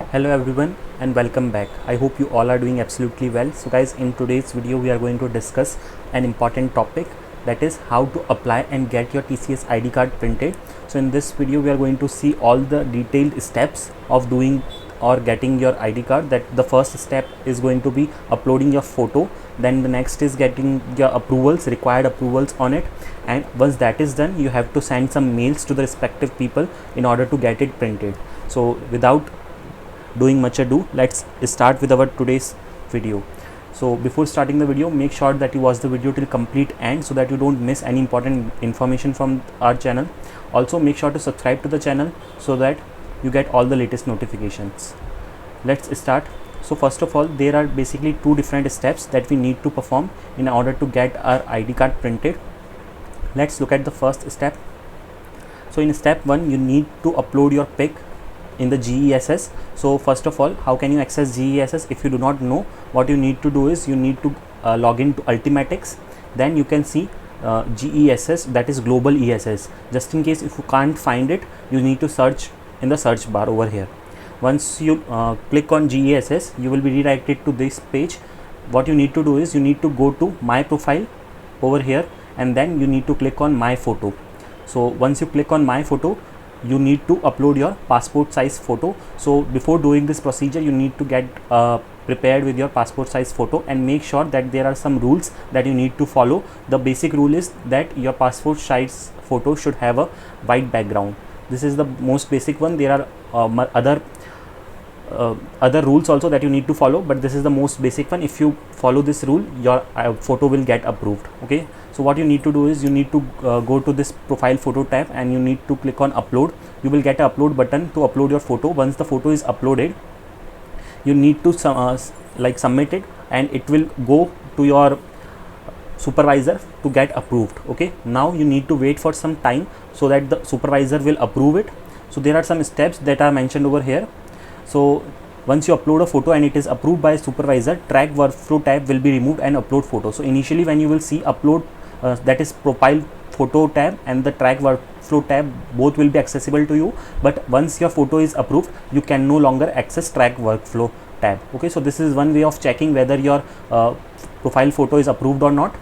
Hello everyone and welcome back. I hope you all are doing absolutely well. So guys, in today's video we are going to discuss an important topic, that is how to apply and get your TCS ID card printed. So in this video we are going to see all the detailed steps of doing or getting your ID card. That the first step is going to be uploading your photo, then the next is getting your approvals, required approvals on it, and once that is done you have to send some mails to the respective people in order to get it printed. So without doing much ado, let's start with our today's video. So before starting the video, make sure that you watch the video till complete end so that you don't miss any important information from our channel. Also make sure to subscribe to the channel so that you get all the latest notifications. Let's start. So first of all, there are basically two different steps that we need to perform in order to get our ID card printed. Let's look at the first step. So in step 1, you need to upload your pic in the GESS. So first of all, how can you access GESS? If you do not know, what you need to do is you need to log into Ultimatix. Then you can see GESS, that is Global ESS. Just in case if you can't find it, you need to search in the search bar over here. Once you click on GESS, you will be redirected to this page. What you need to do is you need to go to my profile over here, and then you need to click on my photo. So once you click on my photo, you need to upload your passport size photo. So before doing this procedure, you need to get prepared with your passport size photo, and make sure that there are some rules that you need to follow. The basic rule is that your passport size photo should have a white background. This is the most basic one. There are other rules also that you need to follow, but this is the most basic one. If you follow this rule, your photo will get approved. Okay, so what you need to do is you need to go to this profile photo tab, and you need to click on upload. You will get an upload button to upload your photo. Once the photo is uploaded, you need to submit it, and it will go to your supervisor to get approved. Okay, now you need to wait for some time so that the supervisor will approve it. So there are some steps that are mentioned over here. So once you upload a photo and it is approved by supervisor, track workflow tab will be removed and upload photo. So initially when you will see upload, that is profile photo tab and the track workflow tab, both will be accessible to you. But once your photo is approved, you can no longer access track workflow tab. Okay, so this is one way of checking whether your profile photo is approved or not.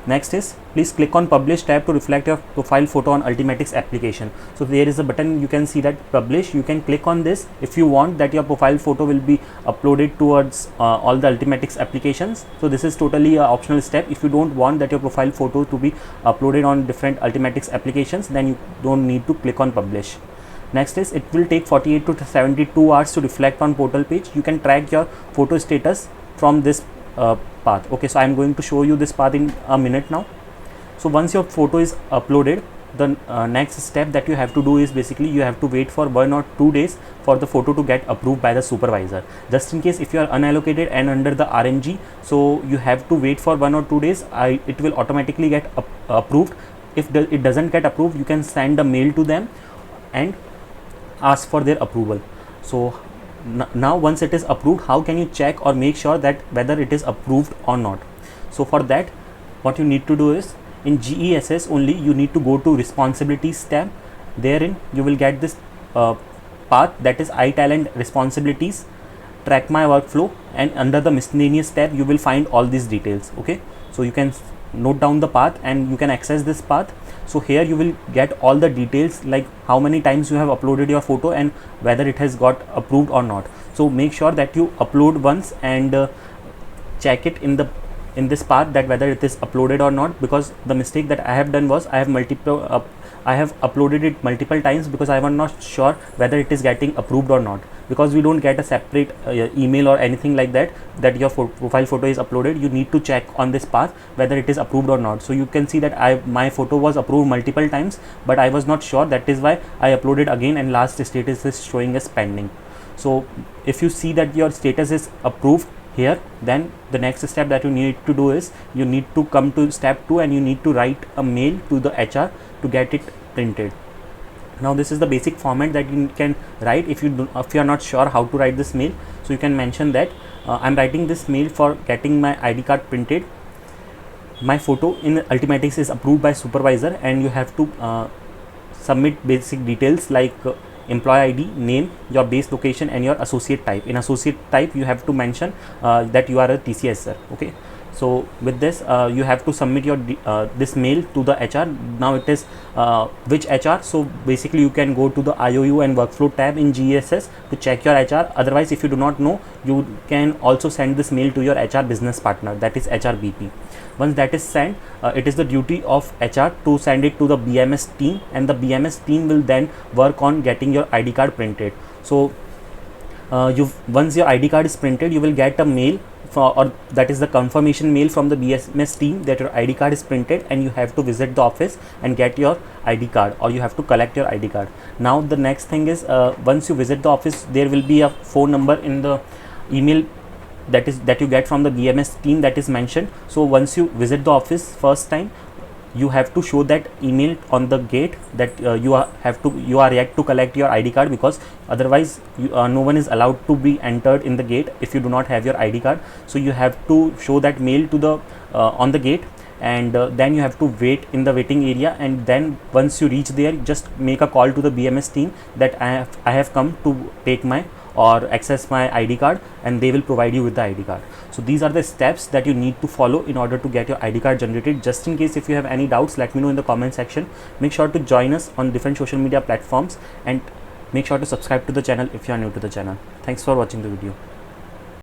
Next is, please click on publish tab to reflect your profile photo on Ultimatix application. So there is a button, you can see that publish. You can click on this if you want that your profile photo will be uploaded towards all the Ultimatix applications. So this is totally a optional step. If you don't want that your profile photo to be uploaded on different Ultimatix applications, then you don't need to click on publish. Next is, it will take 48 to 72 hours to reflect on portal page. You can track your photo status from this path. Okay, so I am going to show you this path in a minute now. So once your photo is uploaded, the next step that you have to do is basically you have to wait for 1 or 2 days for the photo to get approved by the supervisor. Just in case if you are unallocated and under the RMG, so you have to wait for 1 or 2 days. It will automatically get approved. If it doesn't get approved, you can send a mail to them and ask for their approval. So now once it is approved, how can you check or make sure that whether it is approved or not? So for that, what you need to do is, in GESS only, you need to go to responsibilities tab. Therein you will get this path, that is iTalent responsibilities, track my workflow, and under the miscellaneous tab you will find all these details. Okay, so you can note down the path and you can access this path. So here you will get all the details, like how many times you have uploaded your photo and whether it has got approved or not. So make sure that you upload once and check it in this path that whether it is uploaded or not, because the mistake that I have done was I have uploaded it multiple times because I was not sure whether it is getting approved or not. Because we don't get a separate email or anything like that your profile photo is uploaded, you need to check on this path whether it is approved or not. So you can see that my photo was approved multiple times, but I was not sure. That is why I uploaded again, and last status is showing as pending. So if you see that your status is approved here, then the next step that you need to do is you need to come to step 2 and you need to write a mail to the HR to get it printed. Now this is the basic format that you can write if you are not sure how to write this mail. So you can mention that I'm writing this mail for getting my ID card printed. My photo in Ultimatix is approved by supervisor, and you have to submit basic details like employee ID, name, your base location, and your associate type. In associate type, you have to mention that you are a TCSer. Okay. So with this, you have to submit your this mail to the HR. Now it is which HR. So basically, you can go to the IOU and workflow tab in GSS to check your HR. Otherwise, if you do not know, you can also send this mail to your HR business partner, that is HRBP. Once that is sent, it is the duty of HR to send it to the BMS team, and the BMS team will then work on getting your ID card printed. So once your ID card is printed, you will get a mail or that is the confirmation mail from the BMS team that your ID card is printed, and you have to visit the office and get your ID card, or you have to collect your ID card. Now the next thing is, once you visit the office, there will be a phone number in the email that you get from the BMS team that is mentioned. So once you visit the office first time, you have to show that email on the gate that you are yet to collect your ID card, because otherwise no one is allowed to be entered in the gate if you do not have your ID card. So you have to show that mail to the on the gate, and then you have to wait in the waiting area, and then once you reach there, just make a call to the BMS team that I have come to take my or access my ID card, and they will provide you with the ID card. So these are the steps that you need to follow in order to get your ID card generated. Just in case if you have any doubts, let me know in the comment section. Make sure to join us on different social media platforms, and make sure to subscribe to the channel if you are new to the channel. Thanks for watching the video.